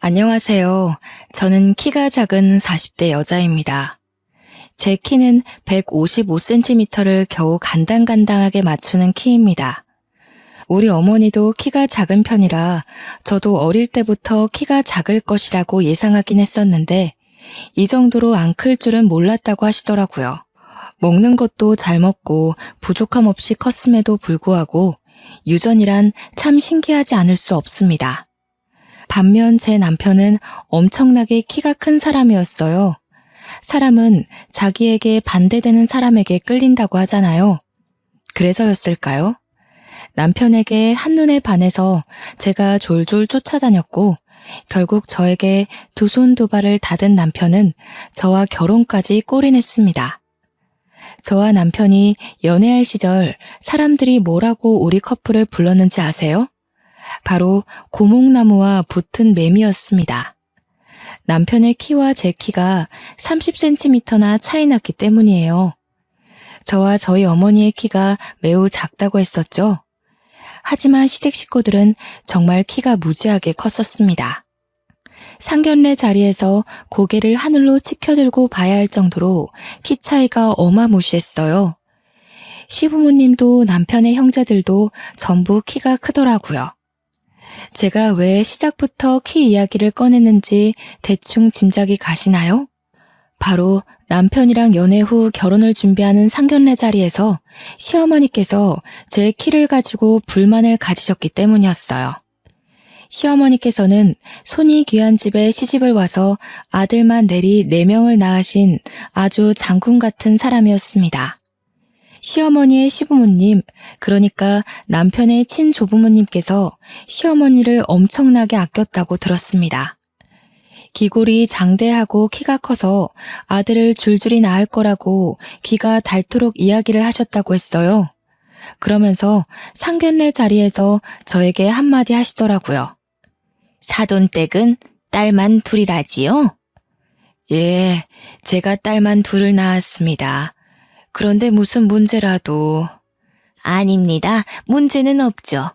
안녕하세요. 저는 키가 작은 40대 여자입니다. 제 키는 155cm를 겨우 간당간당하게 맞추는 키입니다. 우리 어머니도 키가 작은 편이라 저도 어릴 때부터 키가 작을 것이라고 예상하긴 했었는데 이 정도로 안 클 줄은 몰랐다고 하시더라고요. 먹는 것도 잘 먹고 부족함 없이 컸음에도 불구하고 유전이란 참 신기하지 않을 수 없습니다. 반면 제 남편은 엄청나게 키가 큰 사람이었어요. 사람은 자기에게 반대되는 사람에게 끌린다고 하잖아요. 그래서였을까요? 남편에게 한눈에 반해서 제가 졸졸 쫓아다녔고 결국 저에게 두 손 두 발을 닫은 남편은 저와 결혼까지 골인했습니다. 저와 남편이 연애할 시절 사람들이 뭐라고 우리 커플을 불렀는지 아세요? 바로 고목나무와 붙은 매미였습니다. 남편의 키와 제 키가 30cm나 차이 났기 때문이에요. 저와 저희 어머니의 키가 매우 작다고 했었죠. 하지만 시댁 식구들은 정말 키가 무지하게 컸었습니다. 상견례 자리에서 고개를 하늘로 치켜들고 봐야 할 정도로 키 차이가 어마무시했어요. 시부모님도 남편의 형제들도 전부 키가 크더라고요. 제가 왜 시작부터 키 이야기를 꺼냈는지 대충 짐작이 가시나요? 바로 남편이랑 연애 후 결혼을 준비하는 상견례 자리에서 시어머니께서 제 키를 가지고 불만을 가지셨기 때문이었어요. 시어머니께서는 손이 귀한 집에 시집을 와서 아들만 내리 4명을 낳으신 아주 장군 같은 사람이었습니다. 시어머니의 시부모님, 그러니까 남편의 친조부모님께서 시어머니를 엄청나게 아꼈다고 들었습니다. 기골이 장대하고 키가 커서 아들을 줄줄이 낳을 거라고 귀가 닳도록 이야기를 하셨다고 했어요. 그러면서 상견례 자리에서 저에게 한마디 하시더라고요. 사돈댁은 딸만 둘이라지요? 예, 제가 딸만 둘을 낳았습니다. 그런데 무슨 문제라도. 아닙니다. 문제는 없죠.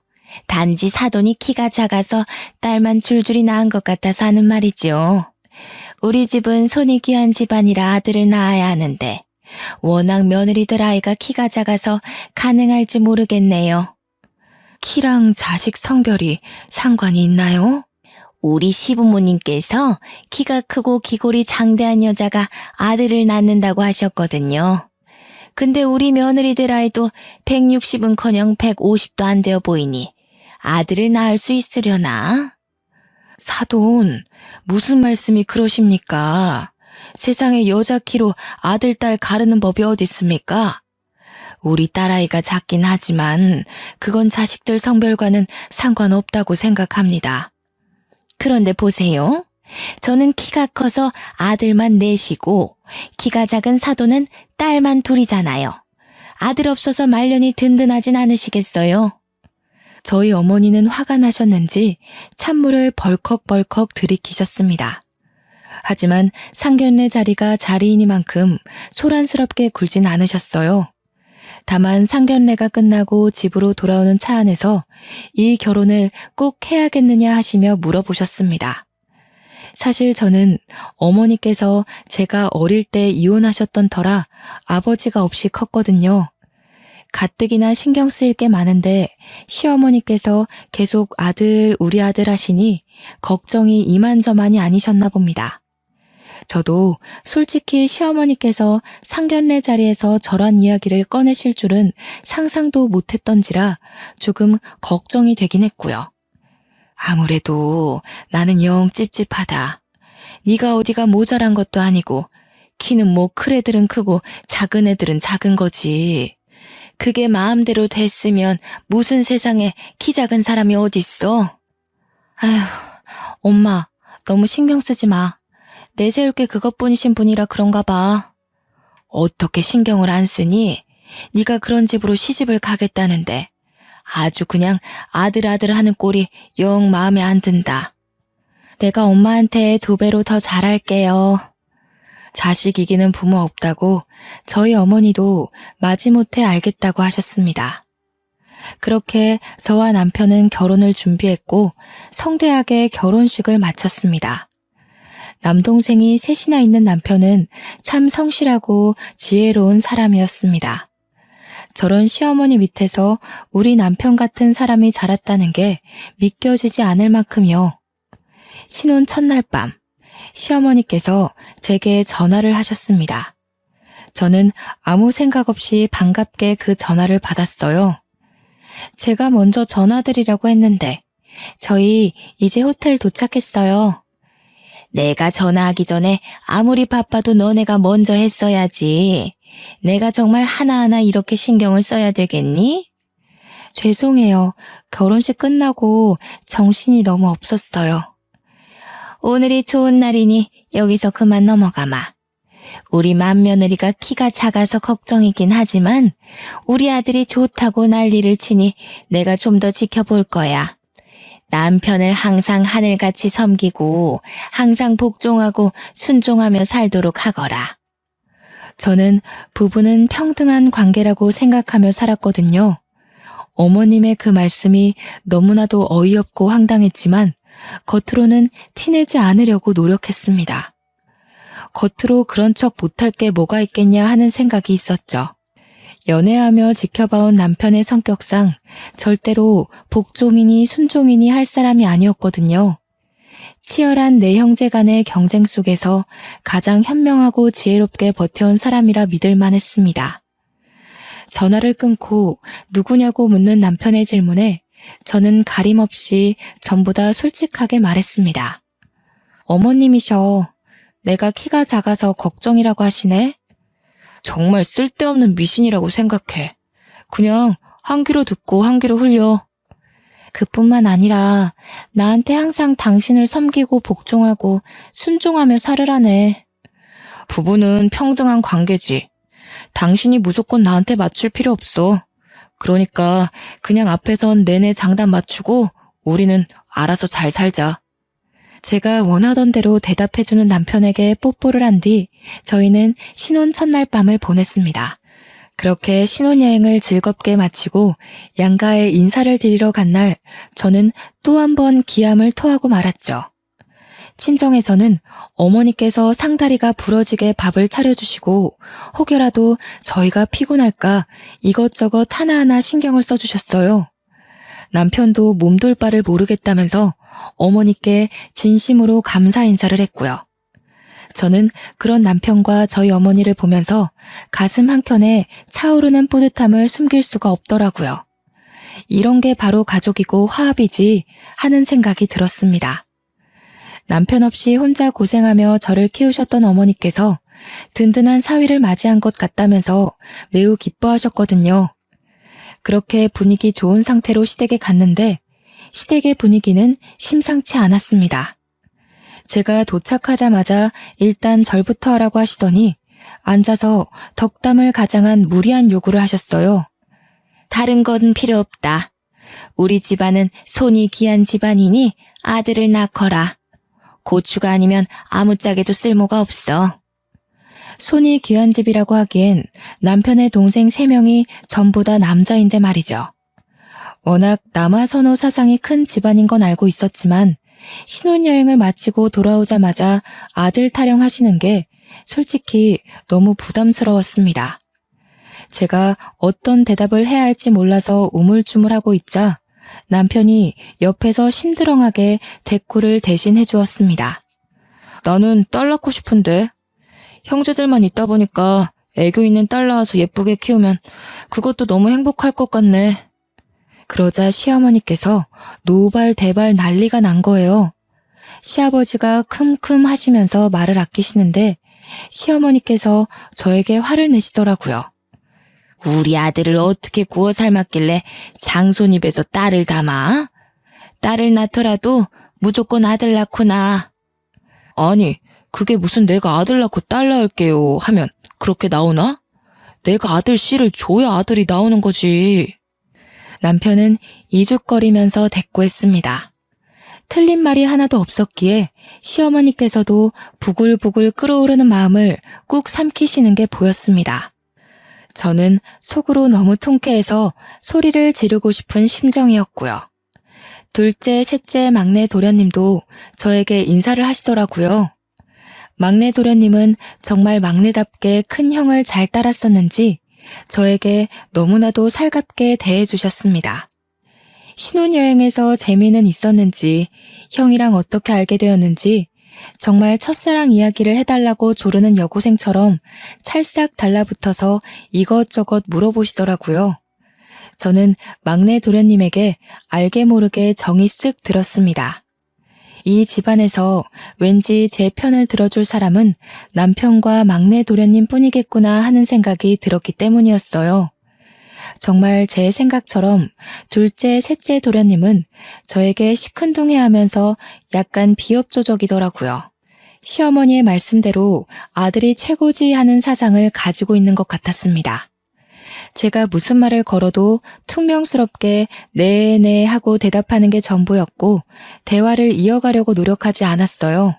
단지 사돈이 키가 작아서 딸만 줄줄이 낳은 것 같아서 하는 말이죠. 우리 집은 손이 귀한 집안이라 아들을 낳아야 하는데 워낙 며느리들 아이가 키가 작아서 가능할지 모르겠네요. 키랑 자식 성별이 상관이 있나요? 우리 시부모님께서 키가 크고 기골이 장대한 여자가 아들을 낳는다고 하셨거든요. 근데 우리 며느리들 아이도 160은커녕 150도 안 되어 보이니 아들을 낳을 수 있으려나? 사돈, 무슨 말씀이 그러십니까? 세상에 여자 키로 아들, 딸 가르는 법이 어디 있습니까? 우리 딸아이가 작긴 하지만 그건 자식들 성별과는 상관없다고 생각합니다. 그런데 보세요. 저는 키가 커서 아들만 넷이고 키가 작은 사돈은 딸만 둘이잖아요. 아들 없어서 말년이 든든하진 않으시겠어요? 저희 어머니는 화가 나셨는지 찬물을 벌컥벌컥 들이키셨습니다. 하지만 상견례 자리가 자리이니만큼 소란스럽게 굴진 않으셨어요. 다만 상견례가 끝나고 집으로 돌아오는 차 안에서 이 결혼을 꼭 해야겠느냐 하시며 물어보셨습니다. 사실 저는 어머니께서 제가 어릴 때 이혼하셨던 터라 아버지가 없이 컸거든요. 가뜩이나 신경 쓰일 게 많은데 시어머니께서 계속 우리 아들 하시니 걱정이 이만저만이 아니셨나 봅니다. 저도 솔직히 시어머니께서 상견례 자리에서 저런 이야기를 꺼내실 줄은 상상도 못했던지라 조금 걱정이 되긴 했고요. 아무래도 나는 영 찝찝하다. 네가 어디가 모자란 것도 아니고 키는 뭐 큰 애들은 크고 작은 애들은 작은 거지. 그게 마음대로 됐으면 무슨 세상에 키 작은 사람이 어딨어? 아휴, 엄마 너무 신경 쓰지 마. 내세울 게 그것뿐이신 분이라 그런가 봐. 어떻게 신경을 안 쓰니? 네가 그런 집으로 시집을 가겠다는데 아주 그냥 아들 하는 꼴이 영 마음에 안 든다. 내가 엄마한테 2배로 더 잘할게요. 자식 이기는 부모 없다고 저희 어머니도 마지못해 알겠다고 하셨습니다. 그렇게 저와 남편은 결혼을 준비했고 성대하게 결혼식을 마쳤습니다. 남동생이 셋이나 있는 남편은 참 성실하고 지혜로운 사람이었습니다. 저런 시어머니 밑에서 우리 남편 같은 사람이 자랐다는 게 믿겨지지 않을 만큼이요. 신혼 첫날 밤, 시어머니께서 제게 전화를 하셨습니다. 저는 아무 생각 없이 반갑게 그 전화를 받았어요. 제가 먼저 전화드리려고 했는데, 저희 이제 호텔 도착했어요. 내가 전화하기 전에 아무리 바빠도 너네가 먼저 했어야지. 내가 정말 하나하나 이렇게 신경을 써야 되겠니? 죄송해요. 결혼식 끝나고 정신이 너무 없었어요. 오늘이 좋은 날이니 여기서 그만 넘어가마. 우리 맏며느리가 키가 작아서 걱정이긴 하지만 우리 아들이 좋다고 난리를 치니 내가 좀 더 지켜볼 거야. 남편을 항상 하늘같이 섬기고 항상 복종하고 순종하며 살도록 하거라. 저는 부부는 평등한 관계라고 생각하며 살았거든요. 어머님의 그 말씀이 너무나도 어이없고 황당했지만 겉으로는 티내지 않으려고 노력했습니다. 겉으로 그런 척 못할 게 뭐가 있겠냐 하는 생각이 있었죠. 연애하며 지켜봐온 남편의 성격상 절대로 복종이니 순종이니 할 사람이 아니었거든요. 치열한 네 형제 간의 경쟁 속에서 가장 현명하고 지혜롭게 버텨온 사람이라 믿을 만했습니다. 전화를 끊고 누구냐고 묻는 남편의 질문에 저는 가림없이 전부 다 솔직하게 말했습니다. 어머님이셔. 내가 키가 작아서 걱정이라고 하시네? 정말 쓸데없는 미신이라고 생각해. 그냥 한 귀로 듣고 한 귀로 흘려. 그뿐만 아니라 나한테 항상 당신을 섬기고 복종하고 순종하며 살으라네. 부부는 평등한 관계지. 당신이 무조건 나한테 맞출 필요 없어. 그러니까 그냥 앞에선 내내 장단 맞추고 우리는 알아서 잘 살자. 제가 원하던 대로 대답해주는 남편에게 뽀뽀를 한 뒤 저희는 신혼 첫날 밤을 보냈습니다. 그렇게 신혼여행을 즐겁게 마치고 양가에 인사를 드리러 간 날 저는 또 한 번 기함을 토하고 말았죠. 친정에서는 어머니께서 상다리가 부러지게 밥을 차려주시고 혹여라도 저희가 피곤할까 이것저것 하나하나 신경을 써주셨어요. 남편도 몸둘 바를 모르겠다면서 어머니께 진심으로 감사 인사를 했고요. 저는 그런 남편과 저희 어머니를 보면서 가슴 한켠에 차오르는 뿌듯함을 숨길 수가 없더라고요. 이런 게 바로 가족이고 화합이지 하는 생각이 들었습니다. 남편 없이 혼자 고생하며 저를 키우셨던 어머니께서 든든한 사위를 맞이한 것 같다면서 매우 기뻐하셨거든요. 그렇게 분위기 좋은 상태로 시댁에 갔는데 시댁의 분위기는 심상치 않았습니다. 제가 도착하자마자 일단 절부터 하라고 하시더니 앉아서 덕담을 가장한 무리한 요구를 하셨어요. 다른 건 필요 없다. 우리 집안은 손이 귀한 집안이니 아들을 낳거라. 고추가 아니면 아무짝에도 쓸모가 없어. 손이 귀한 집이라고 하기엔 남편의 동생 3명이 전부 다 남자인데 말이죠. 워낙 남아선호 사상이 큰 집안인 건 알고 있었지만 신혼여행을 마치고 돌아오자마자 아들 타령하시는 게 솔직히 너무 부담스러웠습니다. 제가 어떤 대답을 해야 할지 몰라서 우물쭈물하고 있자 남편이 옆에서 심드렁하게 대꾸를 대신 해주었습니다. 나는 딸 낳고 싶은데 형제들만 있다 보니까 애교 있는 딸 낳아서 예쁘게 키우면 그것도 너무 행복할 것 같네. 그러자 시어머니께서 노발대발 난리가 난 거예요. 시아버지가 큼큼 하시면서 말을 아끼시는데 시어머니께서 저에게 화를 내시더라고요. 우리 아들을 어떻게 구워 삶았길래 장손 입에서 딸을 담아? 딸을 낳더라도 무조건 아들 낳고 낳아. 아니, 그게 무슨 내가 아들 낳고 딸 낳을게요 하면 그렇게 나오나? 내가 아들 씨를 줘야 아들이 나오는 거지. 남편은 이죽거리면서 대꾸했습니다. 틀린 말이 하나도 없었기에 시어머니께서도 부글부글 끓어오르는 마음을 꾹 삼키시는 게 보였습니다. 저는 속으로 너무 통쾌해서 소리를 지르고 싶은 심정이었고요. 둘째, 셋째 막내 도련님도 저에게 인사를 하시더라고요. 막내 도련님은 정말 막내답게 큰 형을 잘 따랐었는지 저에게 너무나도 살갑게 대해주셨습니다. 신혼여행에서 재미는 있었는지 형이랑 어떻게 알게 되었는지 정말 첫사랑 이야기를 해달라고 조르는 여고생처럼 찰싹 달라붙어서 이것저것 물어보시더라고요. 저는 막내 도련님에게 알게 모르게 정이 쓱 들었습니다. 이 집안에서 왠지 제 편을 들어줄 사람은 남편과 막내 도련님 뿐이겠구나 하는 생각이 들었기 때문이었어요. 정말 제 생각처럼 둘째, 셋째 도련님은 저에게 시큰둥해하면서 약간 비협조적이더라고요. 시어머니의 말씀대로 아들이 최고지 하는 사상을 가지고 있는 것 같았습니다. 제가 무슨 말을 걸어도 퉁명스럽게 네네 하고 대답하는 게 전부였고 대화를 이어가려고 노력하지 않았어요.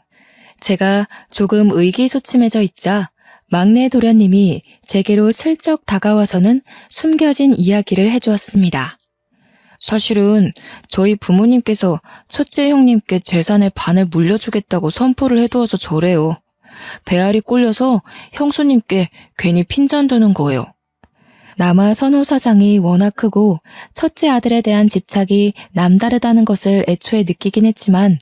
제가 조금 의기소침해져 있자 막내 도련님이 제게로 슬쩍 다가와서는 숨겨진 이야기를 해주었습니다. 사실은 저희 부모님께서 첫째 형님께 재산의 반을 물려주겠다고 선포를 해두어서 저래요. 배알이 꼴려서 형수님께 괜히 핀잔 드는 거예요. 남아 선호 사상이 워낙 크고 첫째 아들에 대한 집착이 남다르다는 것을 애초에 느끼긴 했지만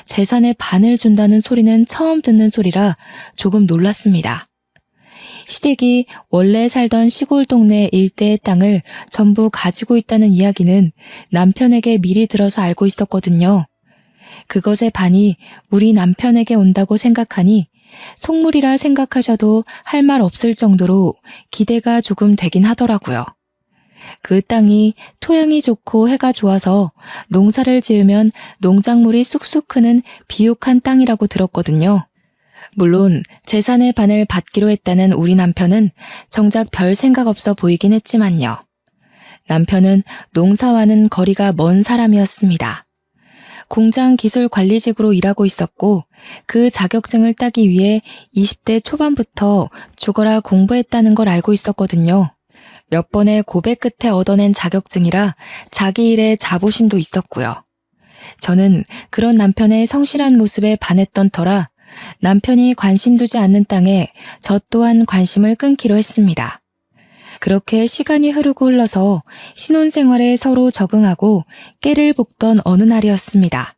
재산의 반을 준다는 소리는 처음 듣는 소리라 조금 놀랐습니다. 시댁이 원래 살던 시골 동네 일대의 땅을 전부 가지고 있다는 이야기는 남편에게 미리 들어서 알고 있었거든요. 그것의 반이 우리 남편에게 온다고 생각하니 속물이라 생각하셔도 할 말 없을 정도로 기대가 조금 되긴 하더라고요. 그 땅이 토양이 좋고 해가 좋아서 농사를 지으면 농작물이 쑥쑥 크는 비옥한 땅이라고 들었거든요. 물론 재산의 반을 받기로 했다는 우리 남편은 정작 별 생각 없어 보이긴 했지만요. 남편은 농사와는 거리가 먼 사람이었습니다. 공장 기술 관리직으로 일하고 있었고 그 자격증을 따기 위해 20대 초반부터 죽어라 공부했다는 걸 알고 있었거든요. 몇 번의 고백 끝에 얻어낸 자격증이라 자기 일에 자부심도 있었고요. 저는 그런 남편의 성실한 모습에 반했던 터라 남편이 관심 두지 않는 땅에 저 또한 관심을 끊기로 했습니다. 그렇게 시간이 흐르고 흘러서 신혼생활에 서로 적응하고 깨를 볶던 어느 날이었습니다.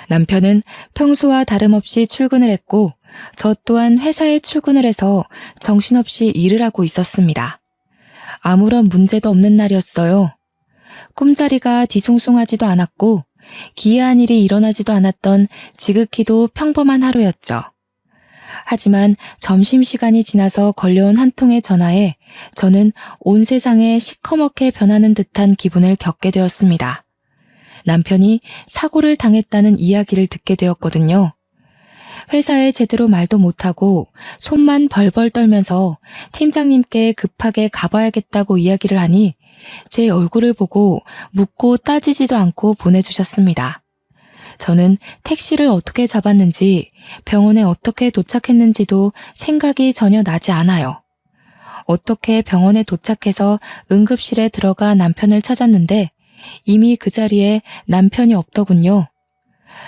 남편은 평소와 다름없이 출근을 했고 저 또한 회사에 출근을 해서 정신없이 일을 하고 있었습니다. 아무런 문제도 없는 날이었어요. 꿈자리가 뒤숭숭하지도 않았고 기이한 일이 일어나지도 않았던 지극히도 평범한 하루였죠. 하지만 점심시간이 지나서 걸려온 한 통의 전화에 저는 온 세상에 시커멓게 변하는 듯한 기분을 겪게 되었습니다. 남편이 사고를 당했다는 이야기를 듣게 되었거든요. 회사에 제대로 말도 못하고 손만 벌벌 떨면서 팀장님께 급하게 가봐야겠다고 이야기를 하니 제 얼굴을 보고 묻고 따지지도 않고 보내주셨습니다. 저는 택시를 어떻게 잡았는지 병원에 어떻게 도착했는지도 생각이 전혀 나지 않아요. 어떻게 병원에 도착해서 응급실에 들어가 남편을 찾았는데 이미 그 자리에 남편이 없더군요.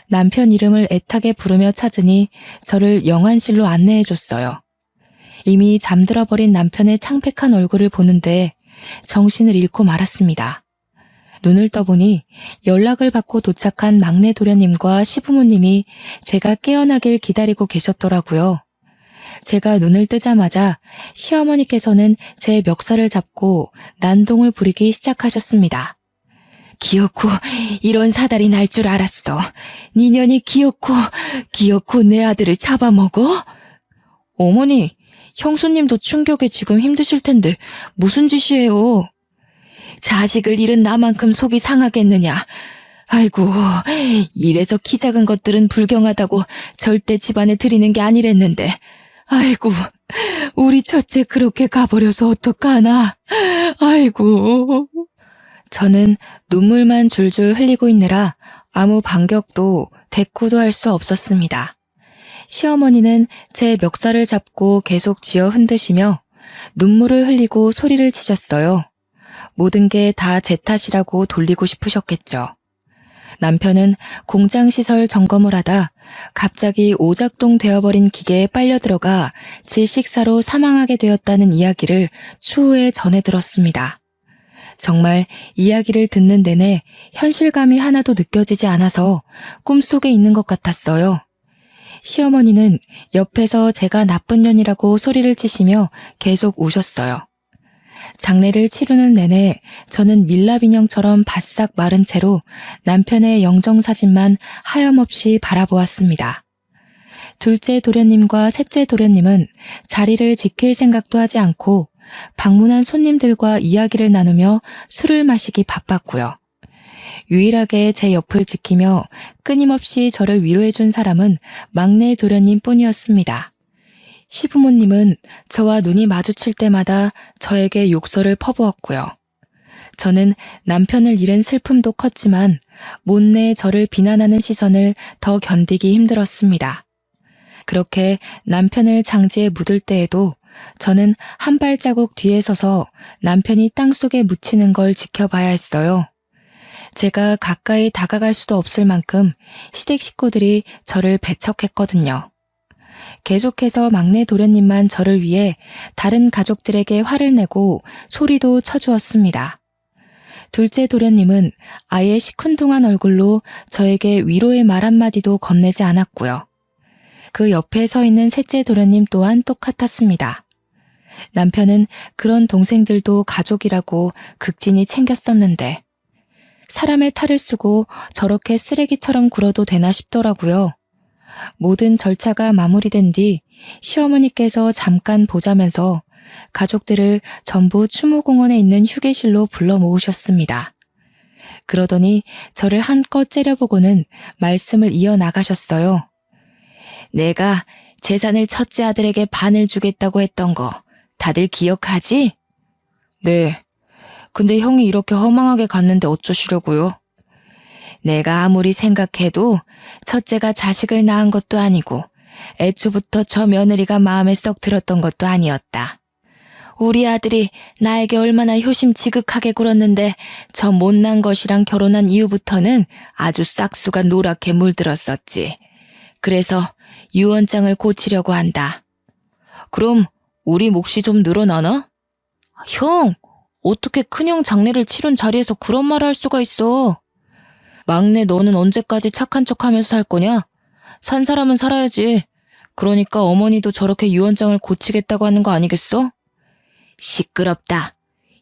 남편 이름을 애타게 부르며 찾으니 저를 영안실로 안내해줬어요. 이미 잠들어버린 남편의 창백한 얼굴을 보는데 정신을 잃고 말았습니다. 눈을 떠보니 연락을 받고 도착한 막내 도련님과 시부모님이 제가 깨어나길 기다리고 계셨더라고요. 제가 눈을 뜨자마자 시어머니께서는 제 멱살을 잡고 난동을 부리기 시작하셨습니다. 기어코 이런 사달이 날 줄 알았어. 니년이 기어코 내 아들을 잡아먹어? 어머니, 형수님도 충격에 지금 힘드실 텐데 무슨 짓이에요? 자식을 잃은 나만큼 속이 상하겠느냐. 아이고, 이래서 키 작은 것들은 불경하다고 절대 집안에 들이는 게 아니랬는데. 아이고, 우리 첫째 그렇게 가버려서 어떡하나. 아이고. 저는 눈물만 줄줄 흘리고 있느라 아무 반격도 대꾸도 할 수 없었습니다. 시어머니는 제 멱살을 잡고 계속 쥐어 흔드시며 눈물을 흘리고 소리를 치셨어요. 모든 게 다 제 탓이라고 돌리고 싶으셨겠죠. 남편은 공장시설 점검을 하다 갑자기 오작동 되어버린 기계에 빨려 들어가 질식사로 사망하게 되었다는 이야기를 추후에 전해 들었습니다. 정말 이야기를 듣는 내내 현실감이 하나도 느껴지지 않아서 꿈속에 있는 것 같았어요. 시어머니는 옆에서 제가 나쁜 년이라고 소리를 치시며 계속 우셨어요. 장례를 치르는 내내 저는 밀랍 인형처럼 바싹 마른 채로 남편의 영정사진만 하염없이 바라보았습니다. 둘째 도련님과 셋째 도련님은 자리를 지킬 생각도 하지 않고 방문한 손님들과 이야기를 나누며 술을 마시기 바빴고요. 유일하게 제 옆을 지키며 끊임없이 저를 위로해준 사람은 막내 도련님 뿐이었습니다. 시부모님은 저와 눈이 마주칠 때마다 저에게 욕설을 퍼부었고요. 저는 남편을 잃은 슬픔도 컸지만 못내 저를 비난하는 시선을 더 견디기 힘들었습니다. 그렇게 남편을 장지에 묻을 때에도 저는 한 발자국 뒤에 서서 남편이 땅속에 묻히는 걸 지켜봐야 했어요. 제가 가까이 다가갈 수도 없을 만큼 시댁 식구들이 저를 배척했거든요. 계속해서 막내 도련님만 저를 위해 다른 가족들에게 화를 내고 소리도 쳐주었습니다. 둘째 도련님은 아예 시큰둥한 얼굴로 저에게 위로의 말 한마디도 건네지 않았고요. 그 옆에 서 있는 셋째 도련님 또한 똑같았습니다. 남편은 그런 동생들도 가족이라고 극진히 챙겼었는데 사람의 탈을 쓰고 저렇게 쓰레기처럼 굴어도 되나 싶더라고요. 모든 절차가 마무리된 뒤 시어머니께서 잠깐 보자면서 가족들을 전부 추모공원에 있는 휴게실로 불러 모으셨습니다. 그러더니 저를 한껏 째려보고는 말씀을 이어나가셨어요. 내가 재산을 첫째 아들에게 반을 주겠다고 했던 거 다들 기억하지? 네. 근데 형이 이렇게 허망하게 갔는데 어쩌시려고요? 내가 아무리 생각해도 첫째가 자식을 낳은 것도 아니고 애초부터 저 며느리가 마음에 썩 들었던 것도 아니었다. 우리 아들이 나에게 얼마나 효심 지극하게 굴었는데 저 못난 것이랑 결혼한 이후부터는 아주 싹수가 노랗게 물들었었지. 그래서 유언장을 고치려고 한다. 그럼 우리 몫이 좀 늘어나나? 형, 어떻게 큰형 장례를 치른 자리에서 그런 말을 할 수가 있어? 막내 너는 언제까지 착한 척하면서 살 거냐? 산 사람은 살아야지. 그러니까 어머니도 저렇게 유언장을 고치겠다고 하는 거 아니겠어? 시끄럽다.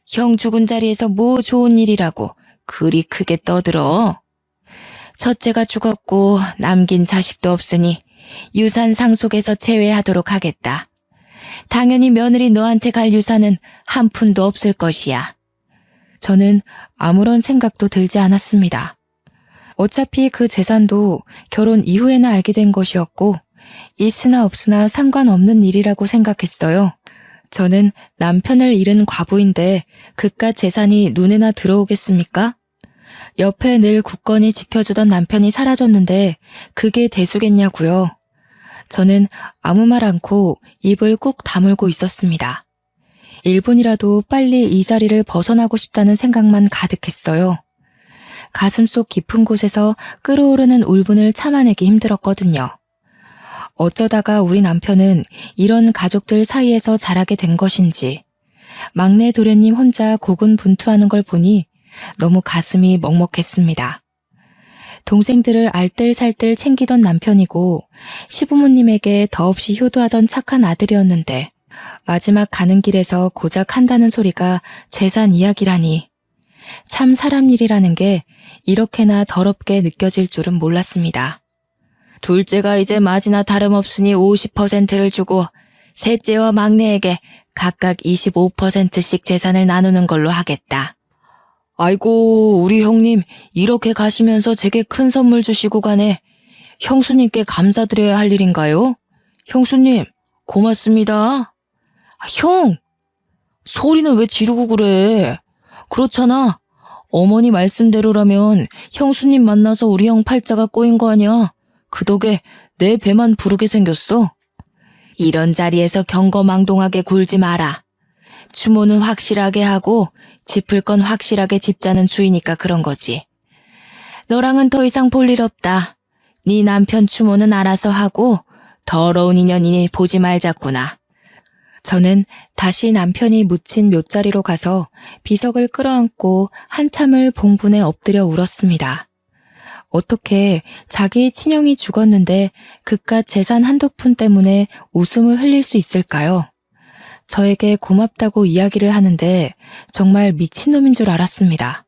형 죽은 자리에서 뭐 좋은 일이라고 그리 크게 떠들어. 첫째가 죽었고 남긴 자식도 없으니 유산 상속에서 제외하도록 하겠다. 당연히 며느리 너한테 갈 유산은 한 푼도 없을 것이야. 저는 아무런 생각도 들지 않았습니다. 어차피 그 재산도 결혼 이후에나 알게 된 것이었고 있으나 없으나 상관없는 일이라고 생각했어요. 저는 남편을 잃은 과부인데 그깟 재산이 눈에나 들어오겠습니까? 옆에 늘 굳건히 지켜주던 남편이 사라졌는데 그게 대수겠냐고요. 저는 아무 말 않고 입을 꾹 다물고 있었습니다. 1분이라도 빨리 이 자리를 벗어나고 싶다는 생각만 가득했어요. 가슴속 깊은 곳에서 끓어오르는 울분을 참아내기 힘들었거든요. 어쩌다가 우리 남편은 이런 가족들 사이에서 자라게 된 것인지 막내 도련님 혼자 고군분투하는 걸 보니 너무 가슴이 먹먹했습니다. 동생들을 알뜰살뜰 챙기던 남편이고 시부모님에게 더없이 효도하던 착한 아들이었는데 마지막 가는 길에서 고작 한다는 소리가 재산 이야기라니. 참 사람 일이라는 게 이렇게나 더럽게 느껴질 줄은 몰랐습니다. 둘째가 이제 맞이나 다름없으니 50%를 주고 셋째와 막내에게 각각 25%씩 재산을 나누는 걸로 하겠다. 아이고, 우리 형님 이렇게 가시면서 제게 큰 선물 주시고 가네. 형수님께 감사드려야 할 일인가요? 형수님, 고맙습니다. 형! 소리는 왜 지르고 그래? 그렇잖아. 어머니 말씀대로라면 형수님 만나서 우리 형 팔자가 꼬인 거 아니야. 그 덕에 내 배만 부르게 생겼어. 이런 자리에서 경거망동하게 굴지 마라. 추모는 확실하게 하고 짚을 건 확실하게 짚자는 주의니까 그런 거지. 너랑은 더 이상 볼 일 없다. 네 남편 추모는 알아서 하고 더러운 인연이니 보지 말자꾸나. 저는 다시 남편이 묻힌 묘자리로 가서 비석을 끌어안고 한참을 봉분에 엎드려 울었습니다. 어떻게 자기 친형이 죽었는데 그깟 재산 한두 푼 때문에 웃음을 흘릴 수 있을까요? 저에게 고맙다고 이야기를 하는데 정말 미친놈인 줄 알았습니다.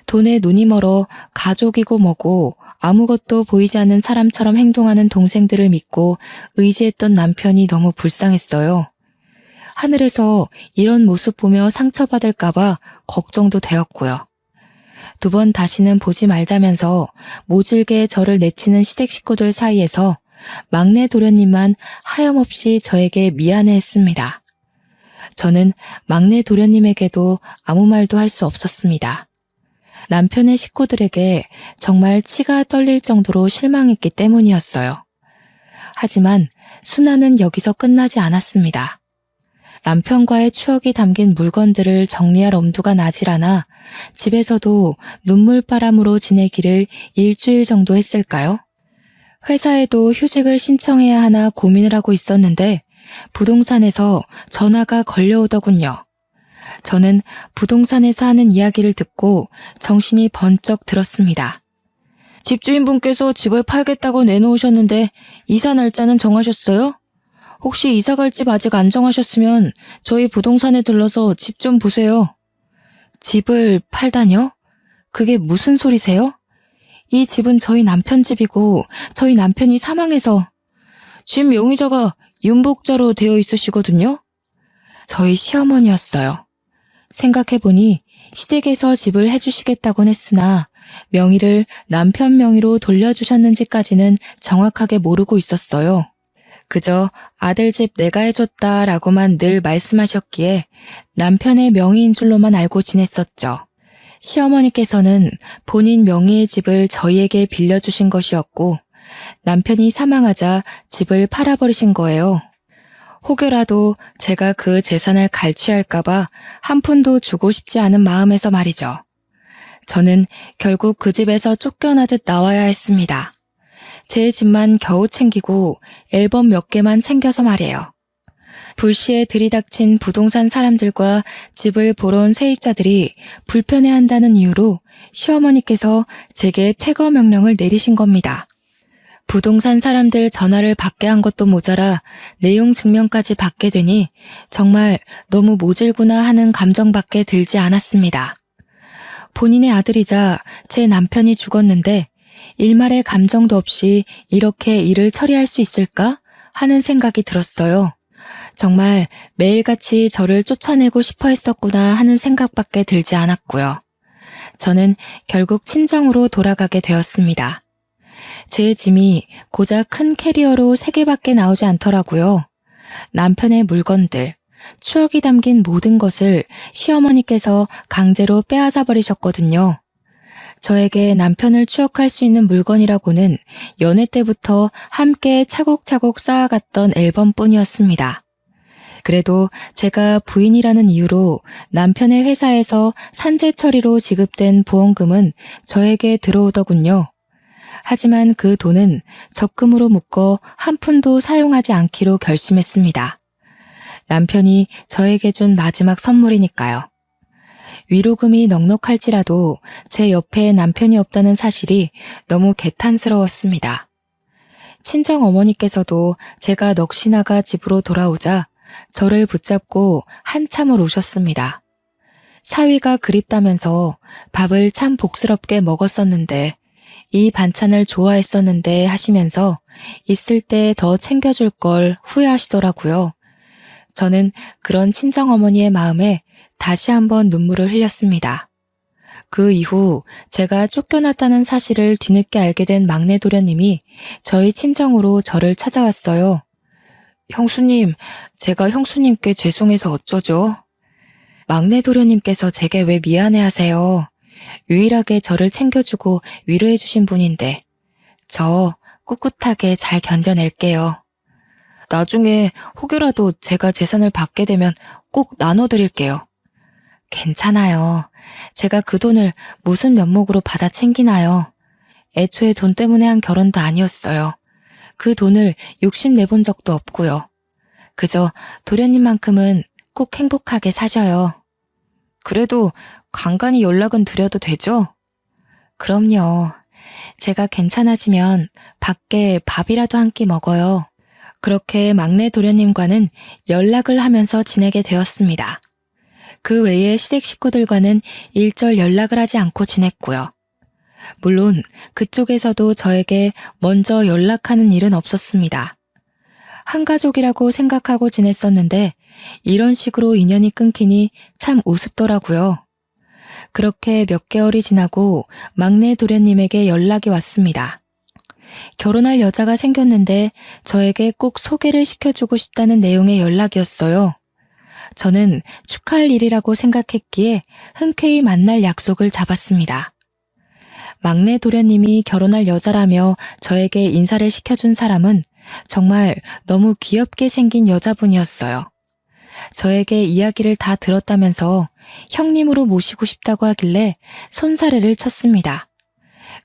돈에 눈이 멀어 가족이고 뭐고 아무것도 보이지 않는 사람처럼 행동하는 동생들을 믿고 의지했던 남편이 너무 불쌍했어요. 하늘에서 이런 모습 보며 상처받을까봐 걱정도 되었고요. 2번 다시는 보지 말자면서 모질게 저를 내치는 시댁 식구들 사이에서 막내 도련님만 하염없이 저에게 미안해했습니다. 저는 막내 도련님에게도 아무 말도 할 수 없었습니다. 남편의 식구들에게 정말 치가 떨릴 정도로 실망했기 때문이었어요. 하지만 순환은 여기서 끝나지 않았습니다. 남편과의 추억이 담긴 물건들을 정리할 엄두가 나질 않아 집에서도 눈물바람으로 지내기를 일주일 정도 했을까요? 회사에도 휴직을 신청해야 하나 고민을 하고 있었는데 부동산에서 전화가 걸려오더군요. 저는 부동산에서 하는 이야기를 듣고 정신이 번쩍 들었습니다. 집주인분께서 집을 팔겠다고 내놓으셨는데 이사 날짜는 정하셨어요? 혹시 이사 갈 집 아직 안 정하셨으면 저희 부동산에 들러서 집 좀 보세요. 집을 팔다뇨? 그게 무슨 소리세요? 이 집은 저희 남편 집이고 저희 남편이 사망해서 집 용의자가 윤복자로 되어 있으시거든요? 저희 시어머니였어요. 생각해보니 시댁에서 집을 해주시겠다곤 했으나 명의를 남편 명의로 돌려주셨는지까지는 정확하게 모르고 있었어요. 그저 아들 집 내가 해줬다라고만 늘 말씀하셨기에 남편의 명의인 줄로만 알고 지냈었죠. 시어머니께서는 본인 명의의 집을 저희에게 빌려주신 것이었고 남편이 사망하자 집을 팔아버리신 거예요. 혹여라도 제가 그 재산을 갈취할까봐 한 푼도 주고 싶지 않은 마음에서 말이죠. 저는 결국 그 집에서 쫓겨나듯 나와야 했습니다. 제 집만 겨우 챙기고 앨범 몇 개만 챙겨서 말이에요. 불시에 들이닥친 부동산 사람들과 집을 보러 온 세입자들이 불편해한다는 이유로 시어머니께서 제게 퇴거 명령을 내리신 겁니다. 부동산 사람들 전화를 받게 한 것도 모자라 내용 증명까지 받게 되니 정말 너무 모질구나 하는 감정밖에 들지 않았습니다. 본인의 아들이자 제 남편이 죽었는데 일말의 감정도 없이 이렇게 일을 처리할 수 있을까 하는 생각이 들었어요. 정말 매일같이 저를 쫓아내고 싶어 했었구나 하는 생각밖에 들지 않았고요. 저는 결국 친정으로 돌아가게 되었습니다. 제 짐이 고작 큰 캐리어로 3개밖에 나오지 않더라고요. 남편의 물건들, 추억이 담긴 모든 것을 시어머니께서 강제로 빼앗아 버리셨거든요. 저에게 남편을 추억할 수 있는 물건이라고는 연애 때부터 함께 차곡차곡 쌓아갔던 앨범뿐이었습니다. 그래도 제가 부인이라는 이유로 남편의 회사에서 산재 처리로 지급된 보험금은 저에게 들어오더군요. 하지만 그 돈은 적금으로 묶어 한 푼도 사용하지 않기로 결심했습니다. 남편이 저에게 준 마지막 선물이니까요. 위로금이 넉넉할지라도 제 옆에 남편이 없다는 사실이 너무 개탄스러웠습니다. 친정 어머니께서도 제가 넋이 나가 집으로 돌아오자 저를 붙잡고 한참을 우셨습니다. 사위가 그립다면서 밥을 참 복스럽게 먹었었는데 이 반찬을 좋아했었는데 하시면서 있을 때 더 챙겨줄 걸 후회하시더라고요. 저는 그런 친정어머니의 마음에 다시 한번 눈물을 흘렸습니다. 그 이후 제가 쫓겨났다는 사실을 뒤늦게 알게 된 막내 도련님이 저희 친정으로 저를 찾아왔어요. 형수님, 제가 형수님께 죄송해서 어쩌죠? 막내 도련님께서 제게 왜 미안해하세요? 유일하게 저를 챙겨주고 위로해주신 분인데 저 꿋꿋하게 잘 견뎌낼게요. 나중에 혹여라도 제가 재산을 받게 되면 꼭 나눠드릴게요. 괜찮아요. 제가 그 돈을 무슨 면목으로 받아 챙기나요? 애초에 돈 때문에 한 결혼도 아니었어요. 그 돈을 욕심내본 적도 없고요. 그저 도련님만큼은 꼭 행복하게 사셔요. 그래도 간간히 연락은 드려도 되죠? 그럼요. 제가 괜찮아지면 밖에 밥이라도 한 끼 먹어요. 그렇게 막내 도련님과는 연락을 하면서 지내게 되었습니다. 그 외에 시댁 식구들과는 일절 연락을 하지 않고 지냈고요. 물론 그쪽에서도 저에게 먼저 연락하는 일은 없었습니다. 한 가족이라고 생각하고 지냈었는데 이런 식으로 인연이 끊기니 참 우습더라고요. 그렇게 몇 개월이 지나고 막내 도련님에게 연락이 왔습니다. 결혼할 여자가 생겼는데 저에게 꼭 소개를 시켜주고 싶다는 내용의 연락이었어요. 저는 축하할 일이라고 생각했기에 흔쾌히 만날 약속을 잡았습니다. 막내 도련님이 결혼할 여자라며 저에게 인사를 시켜준 사람은 정말 너무 귀엽게 생긴 여자분이었어요. 저에게 이야기를 다 들었다면서 형님으로 모시고 싶다고 하길래 손사래를 쳤습니다.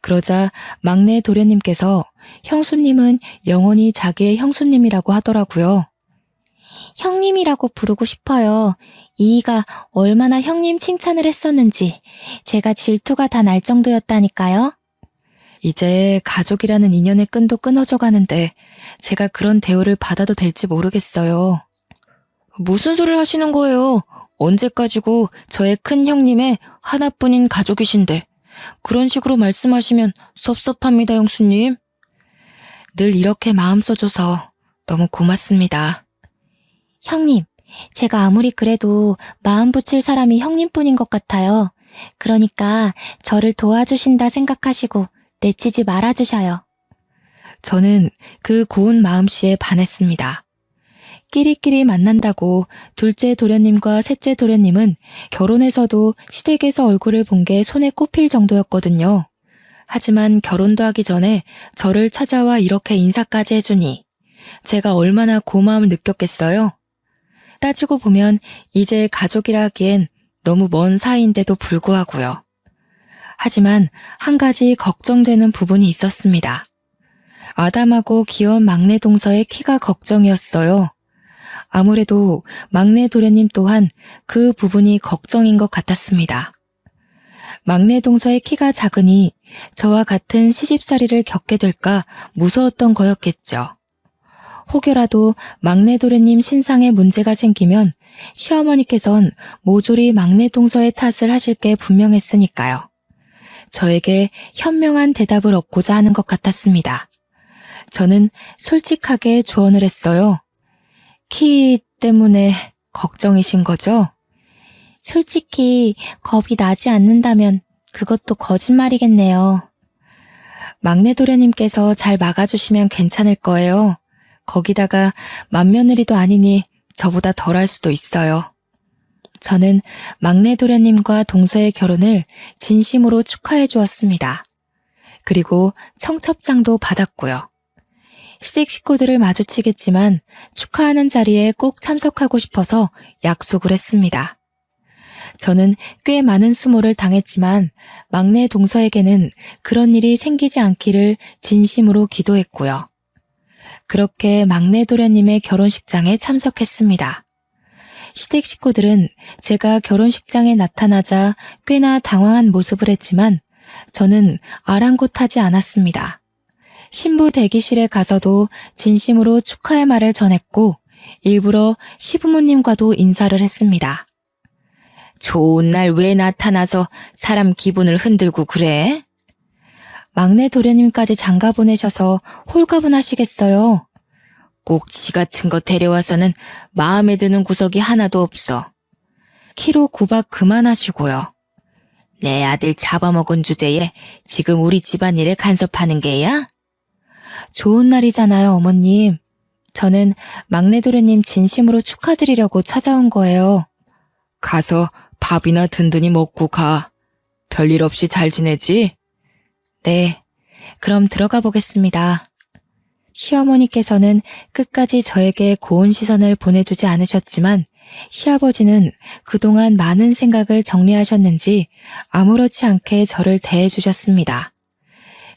그러자 막내 도련님께서 형수님은 영원히 자기의 형수님이라고 하더라고요. 형님이라고 부르고 싶어요. 이이가 얼마나 형님 칭찬을 했었는지 제가 질투가 다 날 정도였다니까요. 이제 가족이라는 인연의 끈도 끊어져 가는데 제가 그런 대우를 받아도 될지 모르겠어요. 무슨 소리를 하시는 거예요? 언제까지고 저의 큰 형님의 하나뿐인 가족이신데 그런 식으로 말씀하시면 섭섭합니다, 형수님. 늘 이렇게 마음 써줘서 너무 고맙습니다. 형님, 제가 아무리 그래도 마음 붙일 사람이 형님뿐인 것 같아요. 그러니까 저를 도와주신다 생각하시고 내치지 말아주셔요. 저는 그 고운 마음씨에 반했습니다. 끼리끼리 만난다고 둘째 도련님과 셋째 도련님은 결혼해서도 시댁에서 얼굴을 본 게 손에 꼽힐 정도였거든요. 하지만 결혼도 하기 전에 저를 찾아와 이렇게 인사까지 해주니 제가 얼마나 고마움을 느꼈겠어요? 따지고 보면 이제 가족이라 하기엔 너무 먼 사이인데도 불구하고요. 하지만 한 가지 걱정되는 부분이 있었습니다. 아담하고 귀여운 막내 동서의 키가 걱정이었어요. 아무래도 막내 도련님 또한 그 부분이 걱정인 것 같았습니다. 막내 동서의 키가 작으니 저와 같은 시집살이를 겪게 될까 무서웠던 거였겠죠. 혹여라도 막내 도련님 신상에 문제가 생기면 시어머니께선 모조리 막내 동서의 탓을 하실 게 분명했으니까요. 저에게 현명한 대답을 얻고자 하는 것 같았습니다. 저는 솔직하게 조언을 했어요. 키 때문에 걱정이신 거죠? 솔직히 겁이 나지 않는다면 그것도 거짓말이겠네요. 막내 도련님께서 잘 막아주시면 괜찮을 거예요. 거기다가 맏며느리도 아니니 저보다 덜할 수도 있어요. 저는 막내 도련님과 동서의 결혼을 진심으로 축하해 주었습니다. 그리고 청첩장도 받았고요. 시댁 식구들을 마주치겠지만 축하하는 자리에 꼭 참석하고 싶어서 약속을 했습니다. 저는 꽤 많은 수모를 당했지만 막내 동서에게는 그런 일이 생기지 않기를 진심으로 기도했고요. 그렇게 막내 도련님의 결혼식장에 참석했습니다. 시댁 식구들은 제가 결혼식장에 나타나자 꽤나 당황한 모습을 했지만 저는 아랑곳하지 않았습니다. 신부 대기실에 가서도 진심으로 축하의 말을 전했고 일부러 시부모님과도 인사를 했습니다. 좋은 날 왜 나타나서 사람 기분을 흔들고 그래? 막내 도련님까지 장가 보내셔서 홀가분하시겠어요. 꼭지 같은 거 데려와서는 마음에 드는 구석이 하나도 없어. 키로 구박 그만하시고요. 내 아들 잡아먹은 주제에 지금 우리 집안일에 간섭하는 게야? 좋은 날이잖아요, 어머님. 저는 막내 도련님 진심으로 축하드리려고 찾아온 거예요. 가서 밥이나 든든히 먹고 가. 별일 없이 잘 지내지? 네, 그럼 들어가 보겠습니다. 시어머니께서는 끝까지 저에게 고운 시선을 보내주지 않으셨지만 시아버지는 그동안 많은 생각을 정리하셨는지 아무렇지 않게 저를 대해주셨습니다.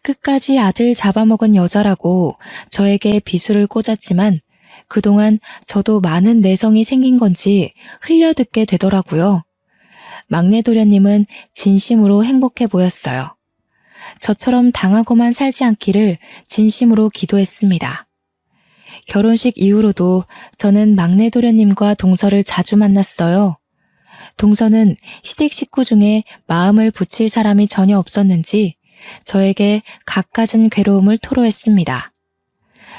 끝까지 아들 잡아먹은 여자라고 저에게 비수를 꽂았지만 그동안 저도 많은 내성이 생긴 건지 흘려듣게 되더라고요. 막내 도련님은 진심으로 행복해 보였어요. 저처럼 당하고만 살지 않기를 진심으로 기도했습니다. 결혼식 이후로도 저는 막내 도련님과 동서를 자주 만났어요. 동서는 시댁 식구 중에 마음을 붙일 사람이 전혀 없었는지 저에게 갖가진 괴로움을 토로했습니다.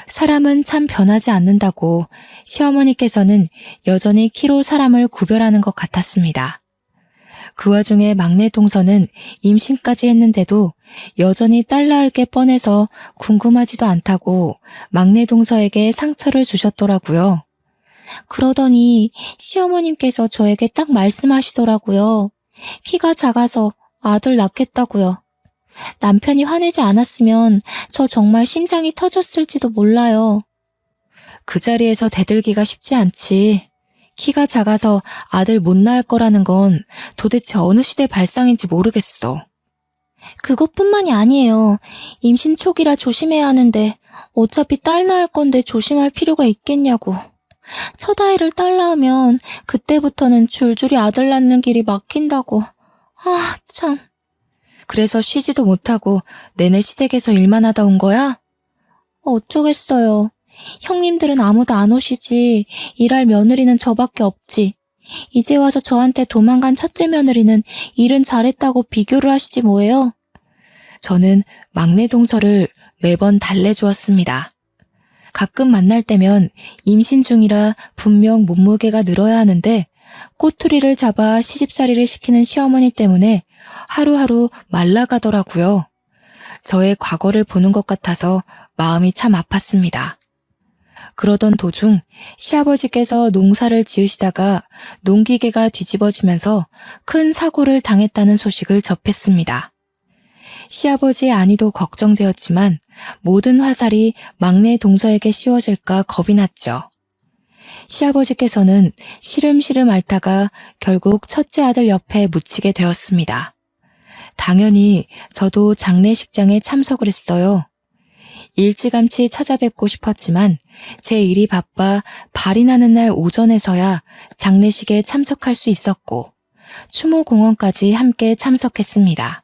사람은 참 변하지 않는다고 시어머니께서는 여전히 키로 사람을 구별하는 것 같았습니다. 그 와중에 막내 동서는 임신까지 했는데도 여전히 딸 낳을 게 뻔해서 궁금하지도 않다고 막내 동서에게 상처를 주셨더라고요. 그러더니 시어머님께서 저에게 딱 말씀하시더라고요. 키가 작아서 아들 낳겠다고요. 남편이 화내지 않았으면 저 정말 심장이 터졌을지도 몰라요. 그 자리에서 대들기가 쉽지 않지. 키가 작아서 아들 못 낳을 거라는 건 도대체 어느 시대 발상인지 모르겠어. 그것뿐만이 아니에요. 임신 초기라 조심해야 하는데 어차피 딸 낳을 건데 조심할 필요가 있겠냐고. 첫 아이를 딸 낳으면 그때부터는 줄줄이 아들 낳는 길이 막힌다고. 아, 참. 그래서 쉬지도 못하고 내내 시댁에서 일만 하다 온 거야? 어쩌겠어요. 형님들은 아무도 안 오시지. 일할 며느리는 저밖에 없지. 이제 와서 저한테 도망간 첫째 며느리는 일은 잘했다고 비교를 하시지 뭐예요. 저는 막내 동서를 매번 달래주었습니다. 가끔 만날 때면 임신 중이라 분명 몸무게가 늘어야 하는데 꼬투리를 잡아 시집살이를 시키는 시어머니 때문에 하루하루 말라가더라고요. 저의 과거를 보는 것 같아서 마음이 참 아팠습니다. 그러던 도중 시아버지께서 농사를 지으시다가 농기계가 뒤집어지면서 큰 사고를 당했다는 소식을 접했습니다. 시아버지의 안위도 걱정되었지만 모든 화살이 막내 동서에게 씌워질까 겁이 났죠. 시아버지께서는 시름시름 앓다가 결국 첫째 아들 옆에 묻히게 되었습니다. 당연히 저도 장례식장에 참석을 했어요. 일찌감치 찾아뵙고 싶었지만 제 일이 바빠 발이 나는 날 오전에서야 장례식에 참석할 수 있었고 추모공원까지 함께 참석했습니다.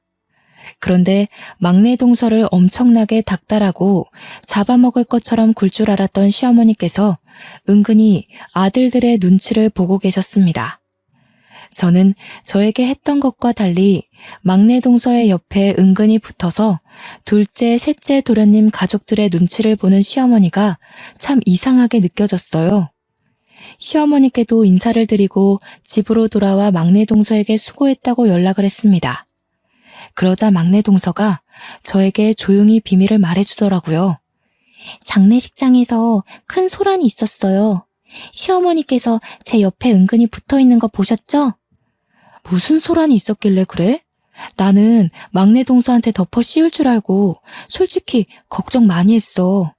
그런데 막내 동서를 엄청나게 닥달하고 잡아먹을 것처럼 굴 줄 알았던 시어머니께서 은근히 아들들의 눈치를 보고 계셨습니다. 저는 저에게 했던 것과 달리 막내 동서의 옆에 은근히 붙어서 둘째, 셋째 도련님 가족들의 눈치를 보는 시어머니가 참 이상하게 느껴졌어요. 시어머니께도 인사를 드리고 집으로 돌아와 막내 동서에게 수고했다고 연락을 했습니다. 그러자 막내 동서가 저에게 조용히 비밀을 말해주더라고요. 장례식장에서 큰 소란이 있었어요. 시어머니께서 제 옆에 은근히 붙어있는 거 보셨죠? 무슨 소란이 있었길래 그래? 나는 막내 동서한테 덮어 씌울 줄 알고 솔직히 걱정 많이 했어.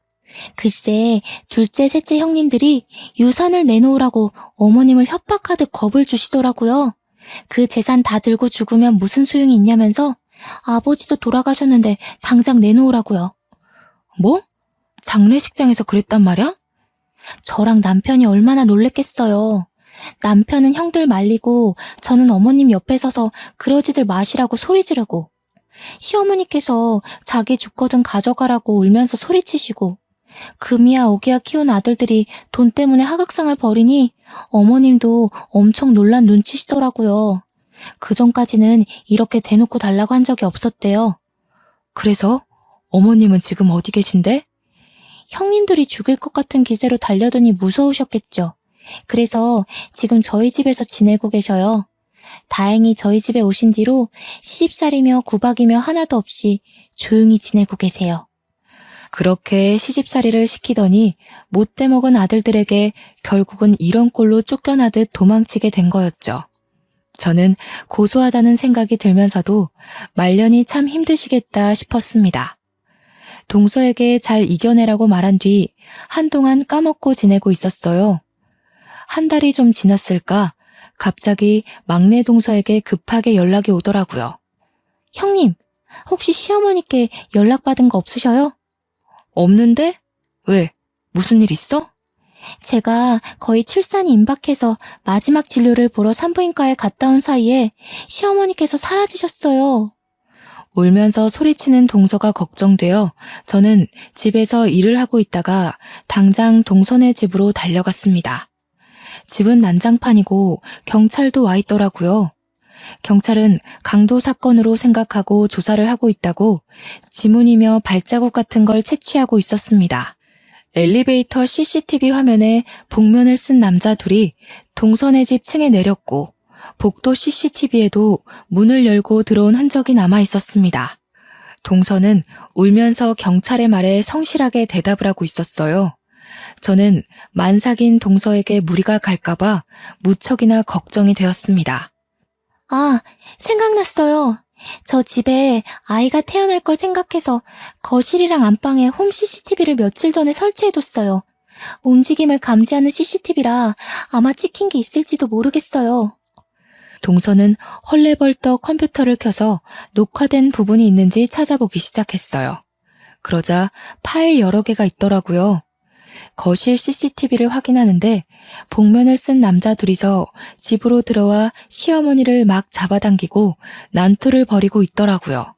글쎄, 둘째, 셋째 형님들이 유산을 내놓으라고 어머님을 협박하듯 겁을 주시더라고요. 그 재산 다 들고 죽으면 무슨 소용이 있냐면서 아버지도 돌아가셨는데 당장 내놓으라고요. 뭐? 장례식장에서 그랬단 말이야? 저랑 남편이 얼마나 놀랬겠어요. 남편은 형들 말리고 저는 어머님 옆에 서서 그러지들 마시라고 소리 지르고 시어머니께서 자기 죽거든 가져가라고 울면서 소리치시고 금이야 오기야 키운 아들들이 돈 때문에 하극상을 벌이니 어머님도 엄청 놀란 눈치시더라고요. 그전까지는 이렇게 대놓고 달라고 한 적이 없었대요. 그래서 어머님은 지금 어디 계신데? 형님들이 죽일 것 같은 기세로 달려드니 무서우셨겠죠. 그래서 지금 저희 집에서 지내고 계셔요. 다행히 저희 집에 오신 뒤로 시집살이며 구박이며 하나도 없이 조용히 지내고 계세요. 그렇게 시집살이를 시키더니 못돼 먹은 아들들에게 결국은 이런 꼴로 쫓겨나듯 도망치게 된 거였죠. 저는 고소하다는 생각이 들면서도 말년이 참 힘드시겠다 싶었습니다. 동서에게 잘 이겨내라고 말한 뒤 한동안 까먹고 지내고 있었어요. 한 달이 좀 지났을까 갑자기 막내 동서에게 급하게 연락이 오더라고요. 형님, 혹시 시어머니께 연락받은 거 없으셔요? 없는데? 왜? 무슨 일 있어? 제가 거의 출산이 임박해서 마지막 진료를 보러 산부인과에 갔다 온 사이에 시어머니께서 사라지셨어요. 울면서 소리치는 동서가 걱정되어 저는 집에서 일을 하고 있다가 당장 동서네 집으로 달려갔습니다. 집은 난장판이고 경찰도 와 있더라고요. 경찰은 강도 사건으로 생각하고 조사를 하고 있다고 지문이며 발자국 같은 걸 채취하고 있었습니다. 엘리베이터 CCTV 화면에 복면을 쓴 남자 둘이 동서네 집 층에 내렸고 복도 CCTV에도 문을 열고 들어온 흔적이 남아 있었습니다. 동서는 울면서 경찰의 말에 성실하게 대답을 하고 있었어요. 저는 만삭인 동서에게 무리가 갈까봐 무척이나 걱정이 되었습니다. 아, 생각났어요. 저 집에 아이가 태어날 걸 생각해서 거실이랑 안방에 홈 CCTV를 며칠 전에 설치해뒀어요. 움직임을 감지하는 CCTV라 아마 찍힌 게 있을지도 모르겠어요. 동서는 헐레벌떡 컴퓨터를 켜서 녹화된 부분이 있는지 찾아보기 시작했어요. 그러자 파일 여러 개가 있더라고요. 거실 CCTV를 확인하는데 복면을 쓴 남자 둘이서 집으로 들어와 시어머니를 막 잡아당기고 난투를 벌이고 있더라고요.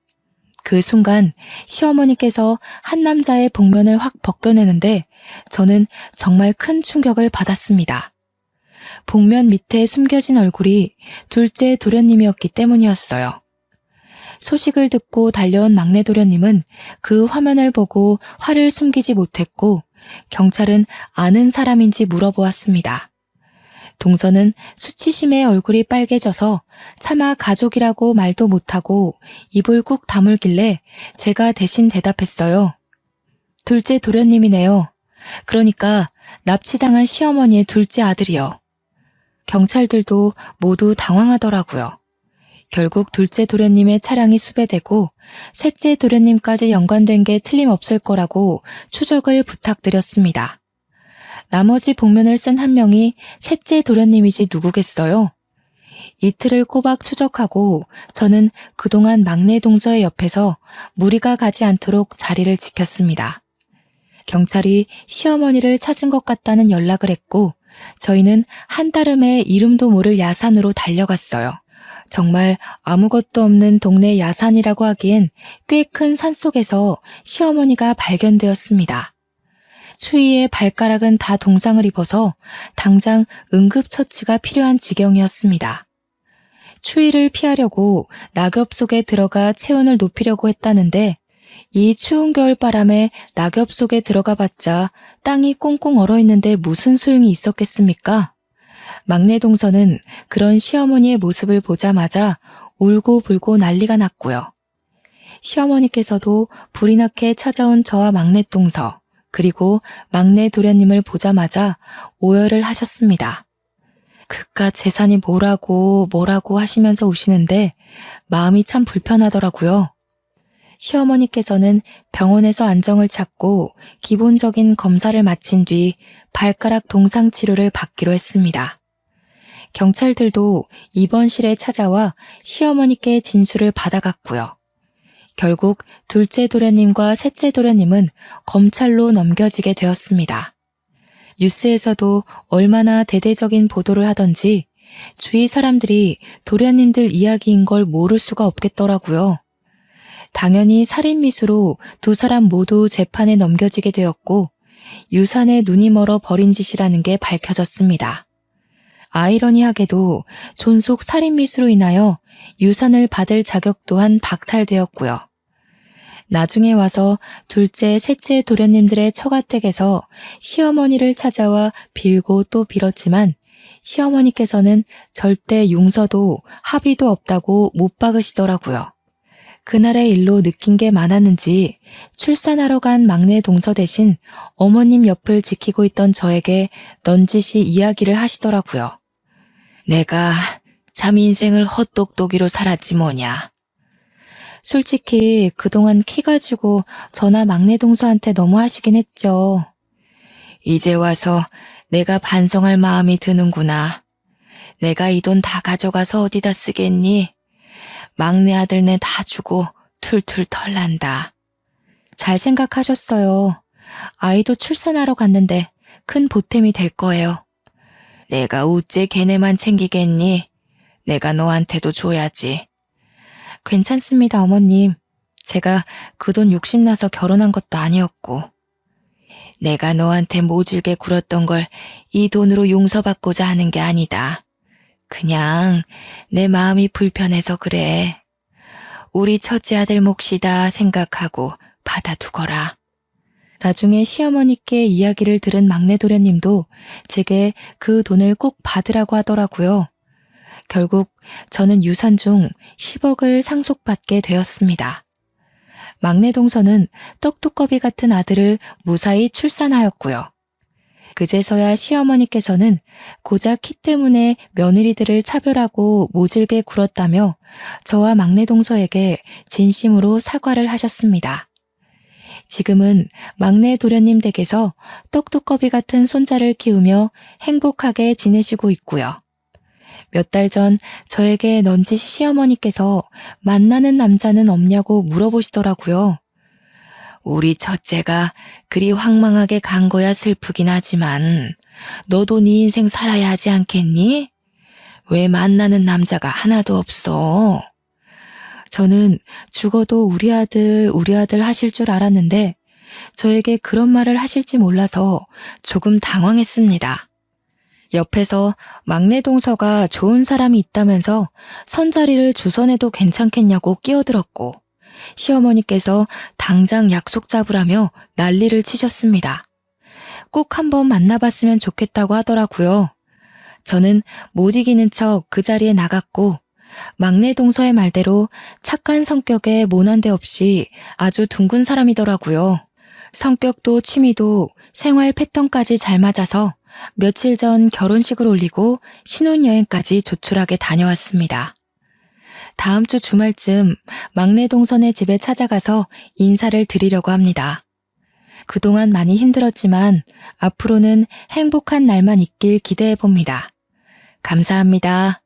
그 순간 시어머니께서 한 남자의 복면을 확 벗겨내는데 저는 정말 큰 충격을 받았습니다. 복면 밑에 숨겨진 얼굴이 둘째 도련님이었기 때문이었어요. 소식을 듣고 달려온 막내 도련님은 그 화면을 보고 화를 숨기지 못했고 경찰은 아는 사람인지 물어보았습니다. 동서는 수치심에 얼굴이 빨개져서 차마 가족이라고 말도 못하고 입을 꾹 다물길래 제가 대신 대답했어요. 둘째 도련님이네요. 그러니까 납치당한 시어머니의 둘째 아들이요. 경찰들도 모두 당황하더라고요. 결국 둘째 도련님의 차량이 수배되고 셋째 도련님까지 연관된 게 틀림없을 거라고 추적을 부탁드렸습니다. 나머지 복면을 쓴 한 명이 셋째 도련님이지 누구겠어요? 이틀을 꼬박 추적하고 저는 그동안 막내 동서의 옆에서 무리가 가지 않도록 자리를 지켰습니다. 경찰이 시어머니를 찾은 것 같다는 연락을 했고 저희는 한달음에 이름도 모를 야산으로 달려갔어요. 정말 아무것도 없는 동네 야산이라고 하기엔 꽤 큰 산속에서 시어머니가 발견되었습니다. 추위에 발가락은 다 동상을 입어서 당장 응급처치가 필요한 지경이었습니다. 추위를 피하려고 낙엽 속에 들어가 체온을 높이려고 했다는데 이 추운 겨울바람에 낙엽 속에 들어가봤자 땅이 꽁꽁 얼어있는데 무슨 소용이 있었겠습니까? 막내 동서는 그런 시어머니의 모습을 보자마자 울고불고 난리가 났고요. 시어머니께서도 불이 나게 찾아온 저와 막내 동서 그리고 막내 도련님을 보자마자 오열을 하셨습니다. 그깟 재산이 뭐라고 하시면서 우시는데 마음이 참 불편하더라고요. 시어머니께서는 병원에서 안정을 찾고 기본적인 검사를 마친 뒤 발가락 동상 치료를 받기로 했습니다. 경찰들도 입원실에 찾아와 시어머니께 진술을 받아갔고요. 결국 둘째 도련님과 셋째 도련님은 검찰로 넘겨지게 되었습니다. 뉴스에서도 얼마나 대대적인 보도를 하던지 주위 사람들이 도련님들 이야기인 걸 모를 수가 없겠더라고요. 당연히 살인미수로 두 사람 모두 재판에 넘겨지게 되었고 유산에 눈이 멀어 버린 짓이라는 게 밝혀졌습니다. 아이러니하게도 존속 살인미수로 인하여 유산을 받을 자격 또한 박탈되었고요. 나중에 와서 둘째, 셋째 도련님들의 처가댁에서 시어머니를 찾아와 빌고 또 빌었지만 시어머니께서는 절대 용서도 합의도 없다고 못 박으시더라고요. 그날의 일로 느낀 게 많았는지 출산하러 간 막내 동서 대신 어머님 옆을 지키고 있던 저에게 넌지시 이야기를 하시더라고요. 내가 참 인생을 헛똑똑이로 살았지 뭐냐. 솔직히 그동안 키 가지고 저나 막내 동서한테 너무 하시긴 했죠. 이제 와서 내가 반성할 마음이 드는구나. 내가 이 돈 다 가져가서 어디다 쓰겠니? 막내 아들네 다 주고 툴툴 털난다. 잘 생각하셨어요. 아이도 출산하러 갔는데 큰 보탬이 될 거예요. 내가 우째 걔네만 챙기겠니? 내가 너한테도 줘야지. 괜찮습니다, 어머님. 제가 그 돈 욕심나서 결혼한 것도 아니었고. 내가 너한테 모질게 굴었던 걸 이 돈으로 용서받고자 하는 게 아니다. 그냥 내 마음이 불편해서 그래. 우리 첫째 아들 몫이다 생각하고 받아두거라. 나중에 시어머니께 이야기를 들은 막내 도련님도 제게 그 돈을 꼭 받으라고 하더라고요. 결국 저는 유산 중 10억을 상속받게 되었습니다. 막내 동서는 떡두꺼비 같은 아들을 무사히 출산하였고요. 그제서야 시어머니께서는 고작 키 때문에 며느리들을 차별하고 모질게 굴었다며 저와 막내 동서에게 진심으로 사과를 하셨습니다. 지금은 막내 도련님 댁에서 떡두꺼비 같은 손자를 키우며 행복하게 지내시고 있고요. 몇 달 전 저에게 넌지시 시어머니께서 만나는 남자는 없냐고 물어보시더라고요. 우리 첫째가 그리 황망하게 간 거야 슬프긴 하지만 너도 네 인생 살아야 하지 않겠니? 왜 만나는 남자가 하나도 없어? 저는 죽어도 우리 아들 하실 줄 알았는데 저에게 그런 말을 하실지 몰라서 조금 당황했습니다. 옆에서 막내 동서가 좋은 사람이 있다면서 선자리를 주선해도 괜찮겠냐고 끼어들었고 시어머니께서 당장 약속 잡으라며 난리를 치셨습니다. 꼭 한번 만나봤으면 좋겠다고 하더라고요. 저는 못 이기는 척 그 자리에 나갔고 막내 동서의 말대로 착한 성격에 모난 데 없이 아주 둥근 사람이더라고요. 성격도 취미도 생활 패턴까지 잘 맞아서 며칠 전 결혼식을 올리고 신혼여행까지 조촐하게 다녀왔습니다. 다음 주 주말쯤 막내 동선의 집에 찾아가서 인사를 드리려고 합니다. 그동안 많이 힘들었지만 앞으로는 행복한 날만 있길 기대해 봅니다. 감사합니다.